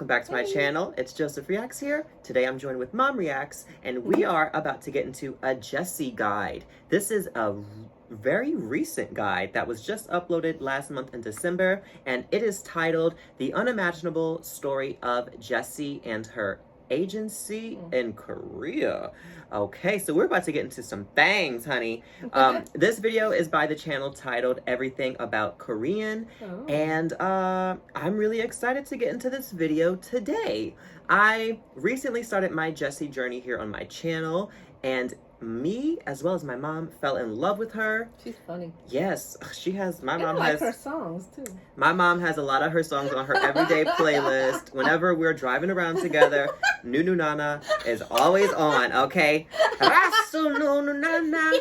welcome back to my channel. It's Joseph Reacts here. Today I'm joined with Mom Reacts, and we are about to get into a Jessi guide. This is a very recent guide that was just uploaded last month in December, and it is titled The Unimaginable Story of Jessi and Her Agency in Korea. Okay, so we're about to get into some things, honey. This video is by the channel titled Everything About Korean, and I'm really excited to get into this video today. I recently started my Jessi journey here on my channel, and me, as well as my mom, fell in love with her. She's funny. Yes, she has. My mom has has her songs too. My mom has a lot of her songs on her everyday playlist. Whenever we're driving around together, Nunu Nana is always on. Okay, Rasu Nunu Nana.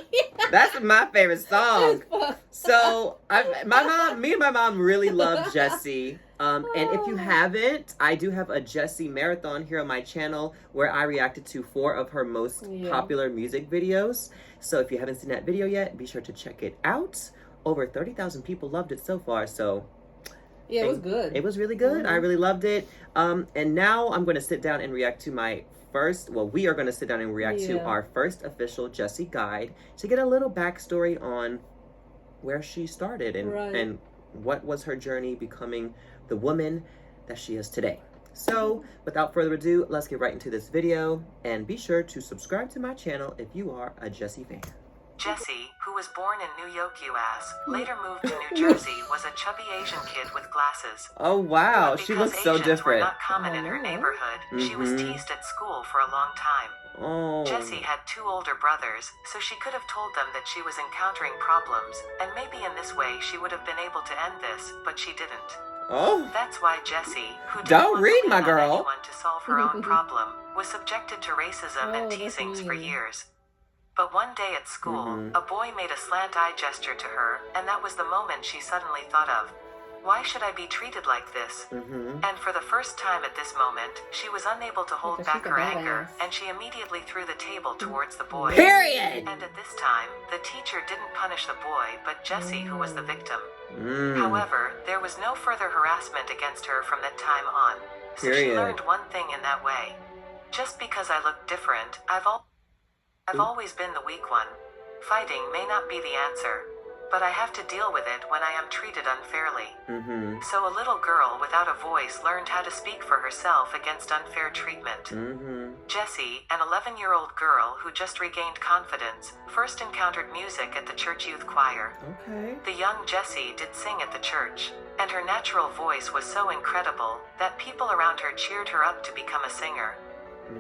That's my favorite song. So, me and my mom really love Jessi. And if you haven't, I do have a Jessi marathon here on my channel where I reacted to 4 of her most popular music videos. So if you haven't seen that video yet, be sure to check it out. Over 30,000 people loved it so far, so yeah, it was good. It was really good. I really loved it. And now I'm going to sit down and react to my first, well, we are going to sit down and react to our first official Jessi guide to get a little backstory on where she started and what was her journey becoming the woman that she is today. So without further ado, let's get right into this video, and be sure to subscribe to my channel if you are a Jessi fan. Jessi, who was born in New York, US, later moved to New Jersey, was a chubby Asian kid with glasses. Oh wow, she looks so Asians different. Were not common in her neighborhood, she was teased at school for a long time. Jessi had 2 older brothers, so she could have told them that she was encountering problems, and maybe in this way she would have been able to end this, but she didn't. That's why Jessi, who didn't want anyone to solve her own problem, was subjected to racism and teasings for years. But one day at school, a boy made a slant-eye gesture to her, and that was the moment she suddenly thought of, why should I be treated like this? And for the first time at this moment, she was unable to hold back her anger, and she immediately threw the table towards the boy. Period! And at this time, the teacher didn't punish the boy, but Jessi, who was the victim. However, there was no further harassment against her from that time on. So she learned one thing in that way. Just because I look different, I've always been the weak one. Fighting may not be the answer, but I have to deal with it when I am treated unfairly. So a little girl without a voice learned how to speak for herself against unfair treatment. Jessi, an 11-year-old girl who just regained confidence, first encountered music at the church youth choir. The young Jessi did sing at the church, and her natural voice was so incredible that people around her cheered her up to become a singer.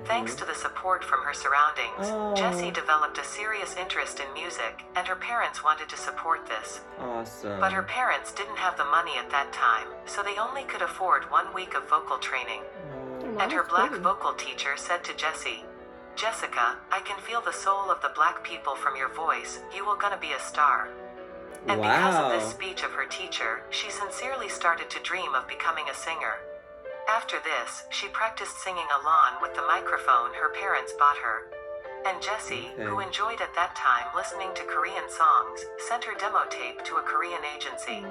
Thanks to the support from her surroundings, Jessi developed a serious interest in music, and her parents wanted to support this. But her parents didn't have the money at that time, so they only could afford 1 week of vocal training. And her black vocal teacher said to Jessi, "Jessica, I can feel the soul of the black people from your voice, you will gonna be a star." And because of this speech of her teacher, she sincerely started to dream of becoming a singer. After this, she practiced singing along with the microphone her parents bought her. And Jessi, who enjoyed at that time listening to Korean songs, sent her demo tape to a Korean agency.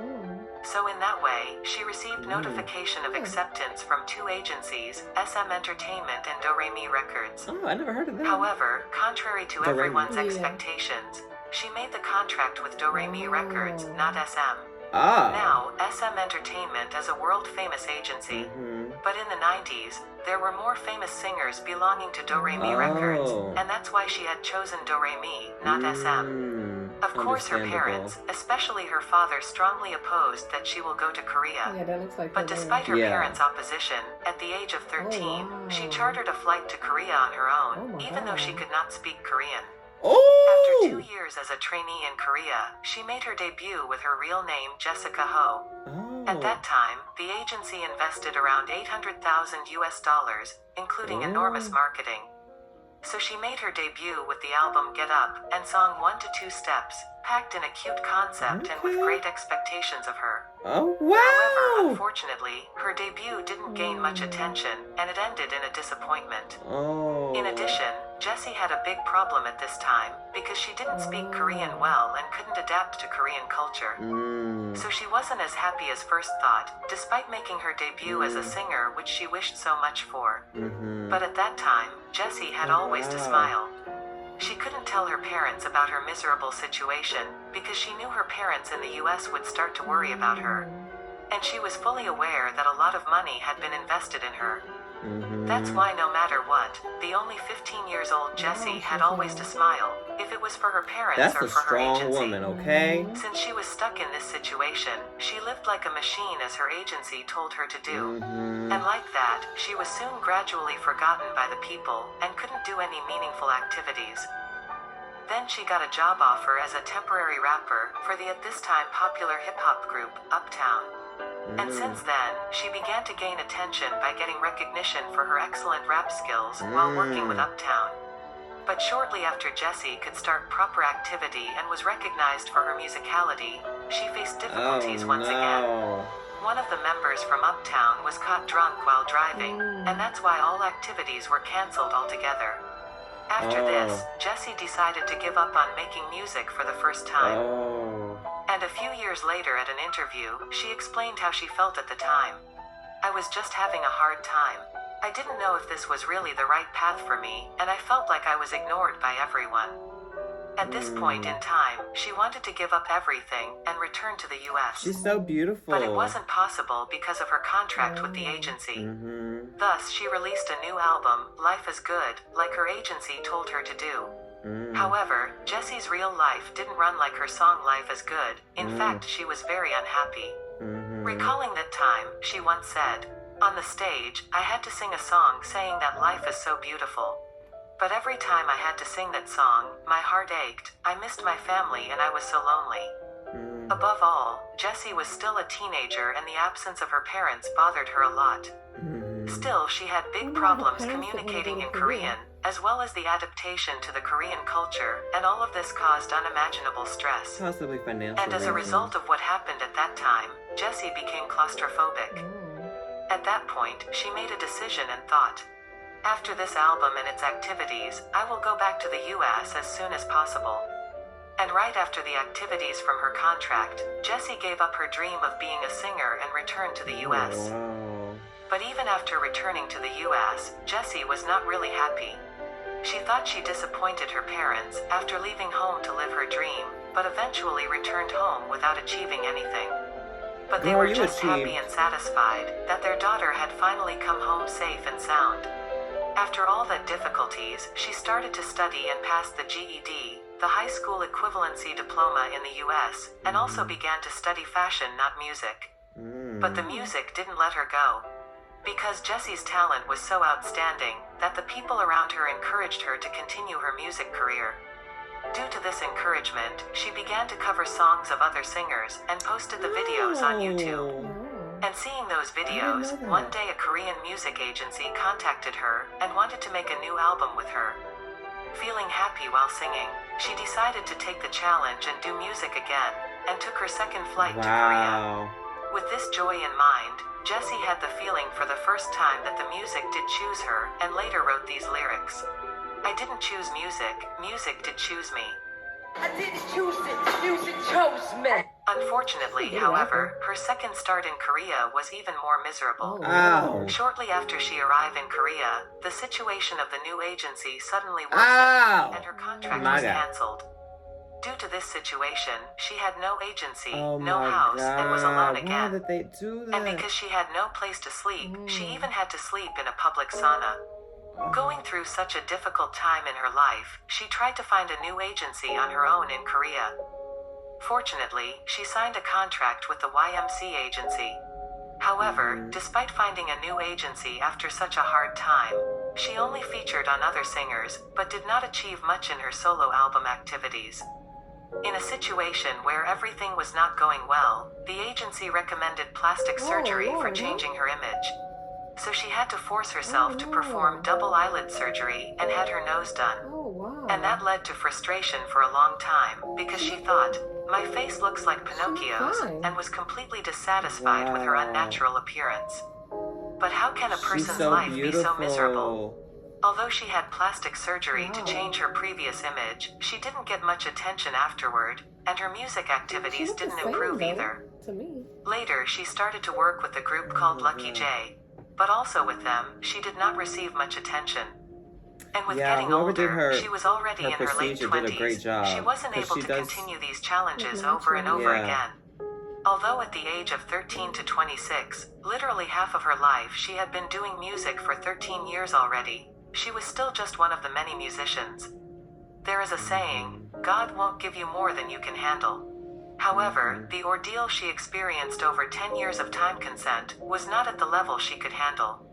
So in that way, she received notification of acceptance from 2 agencies, SM Entertainment and Do-Re-Mi Records. I never heard of that. However, contrary to everyone's expectations, she made the contract with Do-Re-Mi Records, not SM. Now, SM Entertainment is a world-famous agency, but in the 90s, there were more famous singers belonging to Do-Re-Mi Records, and that's why she had chosen Do-Re-Mi, not SM. Of course, her parents, especially her father, strongly opposed that she will go to Korea. But despite her parents' opposition, at the age of 13, she chartered a flight to Korea on her own, even though she could not speak Korean. After 2 years as a trainee in Korea, she made her debut with her real name, Jessica Ho. At that time, the agency invested around $800,000, including enormous marketing. So she made her debut with the album Get Up, and song 1 to 2 Steps, packed in a cute concept and with great expectations of her. However, unfortunately, her debut didn't gain much attention, and it ended in a disappointment. In addition, Jessi had a big problem at this time because she didn't speak Korean well and couldn't adapt to Korean culture. So she wasn't as happy as first thought, despite making her debut as a singer, which she wished so much for. But at that time, Jessi had always to smile. She couldn't tell her parents about her miserable situation because she knew her parents in the US would start to worry about her. And she was fully aware that a lot of money had been invested in her. That's why no matter what, the only 15 years old Jessi had always to smile, if it was for her parents or for her agency. That's a strong woman, okay? Since she was stuck in this situation, she lived like a machine as her agency told her to do. And like that, she was soon gradually forgotten by the people and couldn't do any meaningful activities. Then she got a job offer as a temporary rapper for the at this time popular hip-hop group, Uptown. And since then, she began to gain attention by getting recognition for her excellent rap skills while working with Uptown. But shortly after Jessi could start proper activity and was recognized for her musicality, she faced difficulties once again. One of the members from Uptown was caught drunk while driving, and that's why all activities were canceled altogether. After this, Jessi decided to give up on making music for the first time. And a few years later at an interview, she explained how she felt at the time. I was just having a hard time. I didn't know if this was really the right path for me, and I felt like I was ignored by everyone. At this point in time, she wanted to give up everything and return to the US. She's so beautiful. But it wasn't possible because of her contract with the agency. Thus, she released a new album, Life is Good, like her agency told her to do. However, Jessi's real life didn't run like her song Life is Good. In fact, she was very unhappy. Recalling that time, she once said, "On the stage, I had to sing a song saying that life is so beautiful. But every time I had to sing that song, my heart ached, I missed my family and I was so lonely." Above all, Jessi was still a teenager and the absence of her parents bothered her a lot. Still, she had big problems communicating in Korean, as well as the adaptation to the Korean culture, and all of this caused unimaginable stress. Possibly financial. And as a result of what happened at that time, Jessi became claustrophobic. At that point, she made a decision and thought, "After this album and its activities, I will go back to the US as soon as possible." And right after the activities from her contract, Jessi gave up her dream of being a singer and returned to the US. But even after returning to the US, Jessi was not really happy. She thought she disappointed her parents after leaving home to live her dream, but eventually returned home without achieving anything. But they were just happy and satisfied that their daughter had finally come home safe and sound. After all the difficulties, she started to study and passed the GED, the high school equivalency diploma in the US, and also began to study fashion, not music. But the music didn't let her go. Because Jessi's talent was so outstanding that the people around her encouraged her to continue her music career. Due to this encouragement, she began to cover songs of other singers and posted the videos on YouTube. And seeing those videos, one day a Korean music agency contacted her and wanted to make a new album with her. Feeling happy while singing, she decided to take the challenge and do music again, and took her second flight to Korea. With this joy in mind, Jessi had the feeling for the first time that the music did choose her, and later wrote these lyrics. "I didn't choose music, music did choose me." I didn't choose it, music chose me. Unfortunately, however, her second start in Korea was even more miserable. Shortly after she arrived in Korea, the situation of the new agency suddenly worsened, and her contract was cancelled. Due to this situation, she had no agency, no house, and was alone again. Why did they do that? And because she had no place to sleep, she even had to sleep in a public sauna. Going through such a difficult time in her life, she tried to find a new agency on her own in Korea. Fortunately, she signed a contract with the YMC agency. However, despite finding a new agency after such a hard time, she only featured on other singers, but did not achieve much in her solo album activities. In a situation where everything was not going well, the agency recommended plastic surgery for changing her image. So she had to force herself to perform double eyelid surgery and had her nose done. And that led to frustration for a long time, because she thought, "My face looks like Pinocchio's," and was completely dissatisfied with her unnatural appearance. But how can a person's life be so miserable? Although she had plastic surgery to change her previous image, she didn't get much attention afterward, and her music activities didn't improve either. To me. Later, she started to work with a group called Lucky J, but also with them, she did not receive much attention. And with getting older, she was already in her late 20s. She wasn't able to continue these challenges over and over again. Although at the age of 13 to 26, literally half of her life she had been doing music for 13 years already, she was still just one of the many musicians. There is a saying, God won't give you more than you can handle. However, the ordeal she experienced over 10 years of time consent was not at the level she could handle.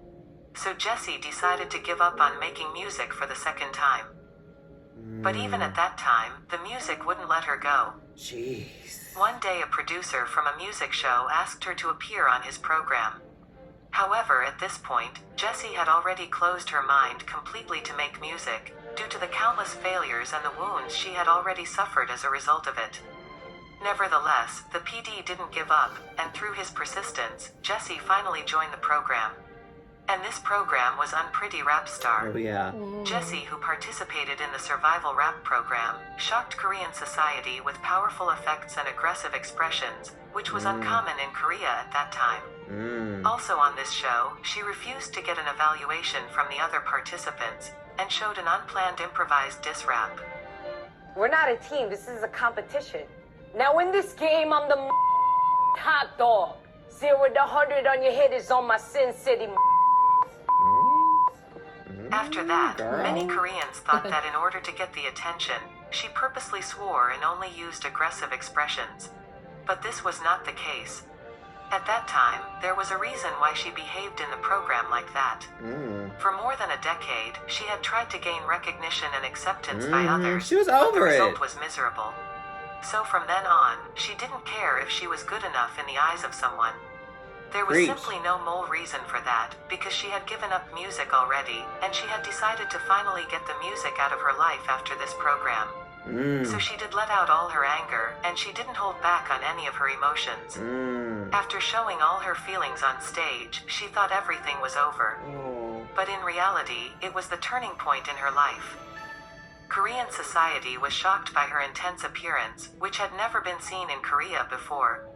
So Jessi decided to give up on making music for the second time. But even at that time, the music wouldn't let her go. Jeez. One day a producer from a music show asked her to appear on his program. However, at this point, Jessi had already closed her mind completely to make music, due to the countless failures and the wounds she had already suffered as a result of it. Nevertheless, the PD didn't give up, and through his persistence, Jessi finally joined the program. And this program was Unpretty Rap Star. Oh yeah. Jessi, who participated in the survival rap program, shocked Korean society with powerful effects and aggressive expressions, which was uncommon in Korea at that time. Also on this show, she refused to get an evaluation from the other participants, and showed an unplanned improvised diss rap. We're not a team. This is a competition. Now in this game, I'm the hot dog. 0 to 100 on your head is on my Sin City. After that, many Koreans thought that in order to get the attention, she purposely swore and only used aggressive expressions. But this was not the case. At that time, there was a reason why she behaved in the program like that. For more than a decade, she had tried to gain recognition and acceptance by others, she was but over the it. result was miserable. So from then on, she didn't care if she was good enough in the eyes of someone. There was simply no more reason for that, because she had given up music already, and she had decided to finally get the music out of her life after this program. So she did let out all her anger, and she didn't hold back on any of her emotions. After showing all her feelings on stage, she thought everything was over. But in reality, it was the turning point in her life. Korean society was shocked by her intense appearance, which had never been seen in Korea before.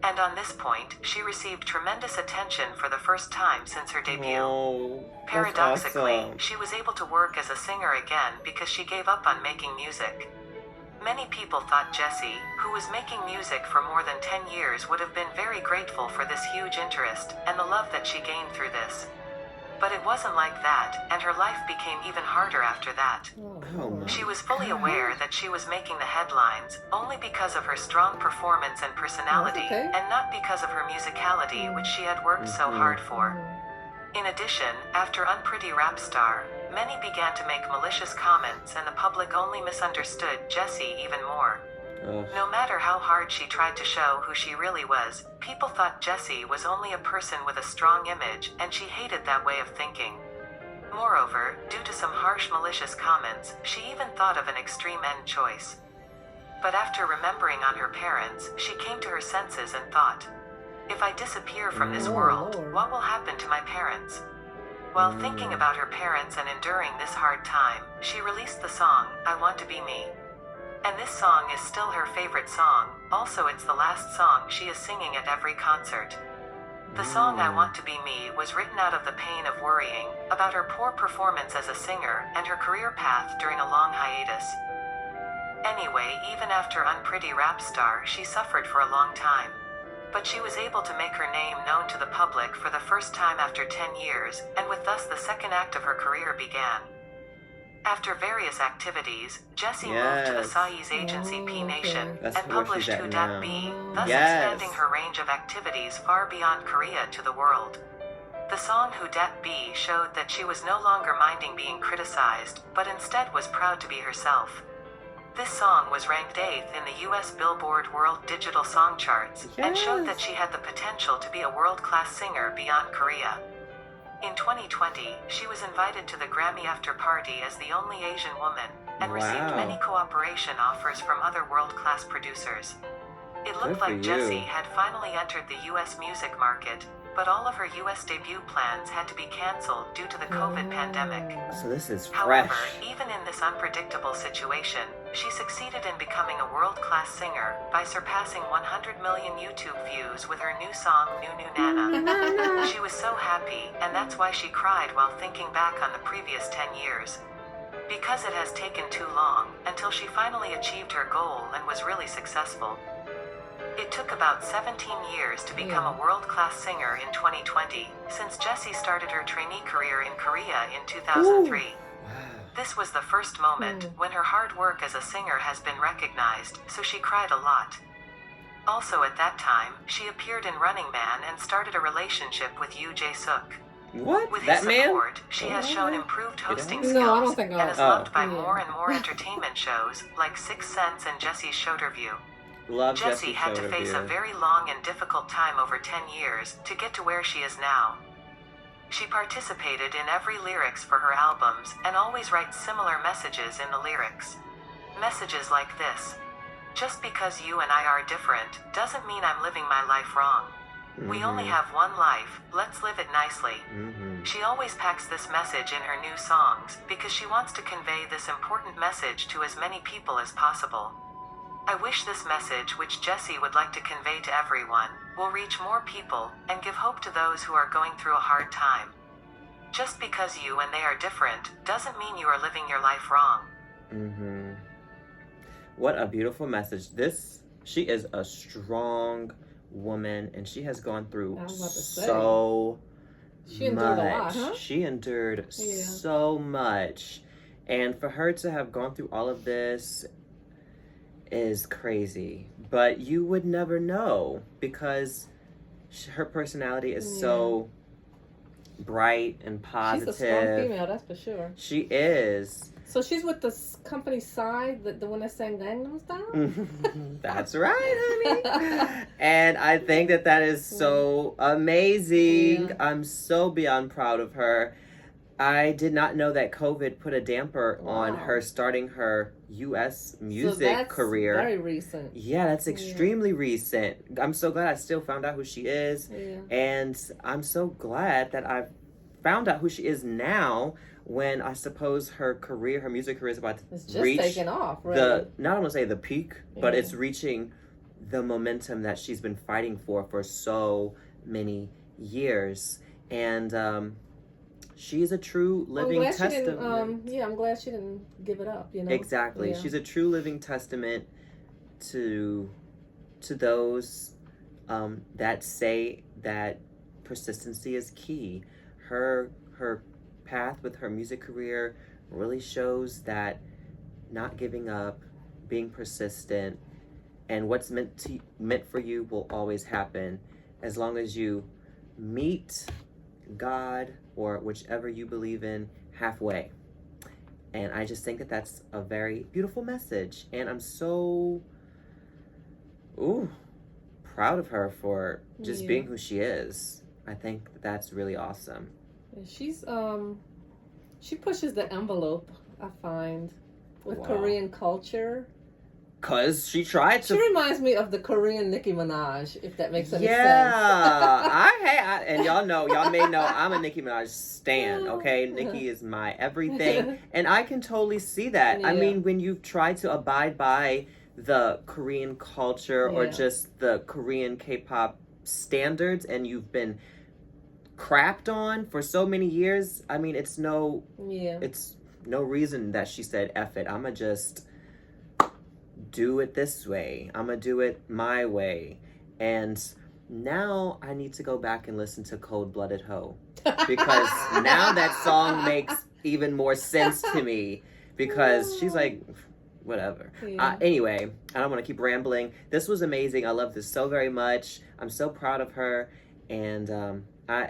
And on this point, she received tremendous attention for the first time since her debut. Paradoxically, awesome. she was able to work as a singer again because she gave up on making music. Many people thought Jessi, who was making music for more than 10 years, would have been very grateful for this huge interest and the love that she gained through this. But it wasn't like that, and her life became even harder after that. She was fully aware that she was making the headlines only because of her strong performance and personality, and not because of her musicality, which she had worked so hard for. In addition, after Unpretty Rap Star, many began to make malicious comments, and the public only misunderstood Jessi even more. No matter how hard she tried to show who she really was, people thought Jessi was only a person with a strong image, and she hated that way of thinking. Moreover, due to some harsh malicious comments, she even thought of an extreme end choice. But after remembering on her parents, she came to her senses and thought, if I disappear from this world, what will happen to my parents? While thinking about her parents and enduring this hard time, she released the song, I Want to Be Me. And this song is still her favorite song, also it's the last song she is singing at every concert. The song I Want to Be Me was written out of the pain of worrying about her poor performance as a singer and her career path during a long hiatus. Anyway, even after Unpretty Rap Star, she suffered for a long time. But she was able to make her name known to the public for the first time after 10 years, and with thus the second act of her career began. After various activities, Jessi moved to the Sai's agency P Nation and published Who Dat Be, thus expanding her range of activities far beyond Korea to the world. The song Who Dat Be showed that she was no longer minding being criticized, but instead was proud to be herself. This song was ranked 8th in the US Billboard World Digital Song Charts, and showed that she had the potential to be a world-class singer beyond Korea. In 2020, she was invited to the Grammy after party as the only Asian woman, and received many cooperation offers from other world-class producers. It looked like Jessi had finally entered the US music market, but all of her US debut plans had to be canceled due to the COVID pandemic. So this is fresh. However, even in this unpredictable situation, she succeeded in becoming a world-class singer by surpassing 100 million YouTube views with her new song, Nu Nana. She was so happy, and that's why she cried while thinking back on the previous 10 years. Because it has taken too long, until she finally achieved her goal and was really successful. It took about 17 years to become a world-class singer in 2020, since Jessi started her trainee career in Korea in 2003. Wow. This was the first moment when her hard work as a singer has been recognized, so she cried a lot. Also at that time, she appeared in Running Man and started a relationship with Yoo Jae-suk. What? With That his man? support, she has shown improved hosting skills No, I don't think and is Oh. loved by more and more entertainment shows like Sixth Sense and Jessie's Showterview. Love Jessi Jessi had to face a Showterview. very long and difficult time over 10 years to get to where she is now. She participated in every lyrics for her albums and always writes similar messages in the lyrics. Messages like this: just because you and I are different doesn't mean I'm living my life wrong. We only have one life, let's live it nicely. She always packs this message in her new songs because she wants to convey this important message to as many people as possible. I wish this message, which Jessi would like to convey to everyone, will reach more people and give hope to those who are going through a hard time. Just because you and they are different doesn't mean you are living your life wrong. What a beautiful message. She is a strong woman, and she has gone through I was about to say. so She endured a lot, huh? She endured so much. And for her to have gone through all of this is crazy. But you would never know because her personality is so bright and positive. She's a strong female, that's for sure. She is. So she's with the company side, the one that sang Gangnam Style? That's right, honey. And I think that is so amazing. Yeah. I'm so beyond proud of her. I did not know that COVID put a damper on her starting her U.S. music career. Very recent. Yeah, that's extremely recent. I'm so glad I still found out who she is. Yeah. And I'm so glad that I've found out who she is now, when I suppose her music career is about to It's just reach taking off, really. not want to say the peak, but it's reaching the momentum that she's been fighting for so many years. And she's a true living testament. I'm glad she didn't give it up, you know? Exactly. Yeah. She's a true living testament to those that say that persistency is key. Her path with her music career really shows that not giving up, being persistent, and what's meant for you will always happen as long as you meet God or whichever you believe in halfway. And I just think that that's a very beautiful message, and I'm so proud of her for just being who she is. I think that's really awesome. She's she pushes the envelope, I find, with Korean culture. Cause she tried to. She reminds me of the Korean Nicki Minaj, if that makes any sense. And y'all may know I'm a Nicki Minaj stan. Okay, Nicki is my everything, and I can totally see that. Yeah. I mean, when you've tried to abide by the Korean culture or just the Korean K-pop standards, and you've been crapped on for so many years, I mean, it's no reason that she said, F it, I'ma just do it this way, I'ma do it my way. And now I need to go back and listen to Cold Blooded Hoe, because now that song makes even more sense to me, because she's like, whatever. Anyway, I don't want to keep rambling. This was amazing. I love this so very much. I'm so proud of her, and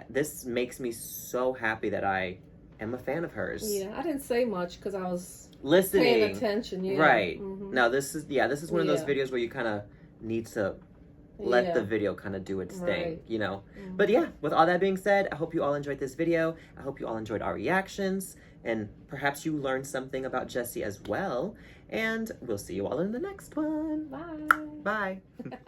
this makes me so happy that I am a fan of hers. Yeah, I didn't say much because I was listening, paying attention. Yeah. Right. Now this is one of those videos where you kind of need to let the video kind of do its thing, you know. But yeah, with all that being said, I hope you all enjoyed this video. I hope you all enjoyed our reactions, and perhaps you learned something about Jessi as well. And we'll see you all in the next one. Bye. Bye.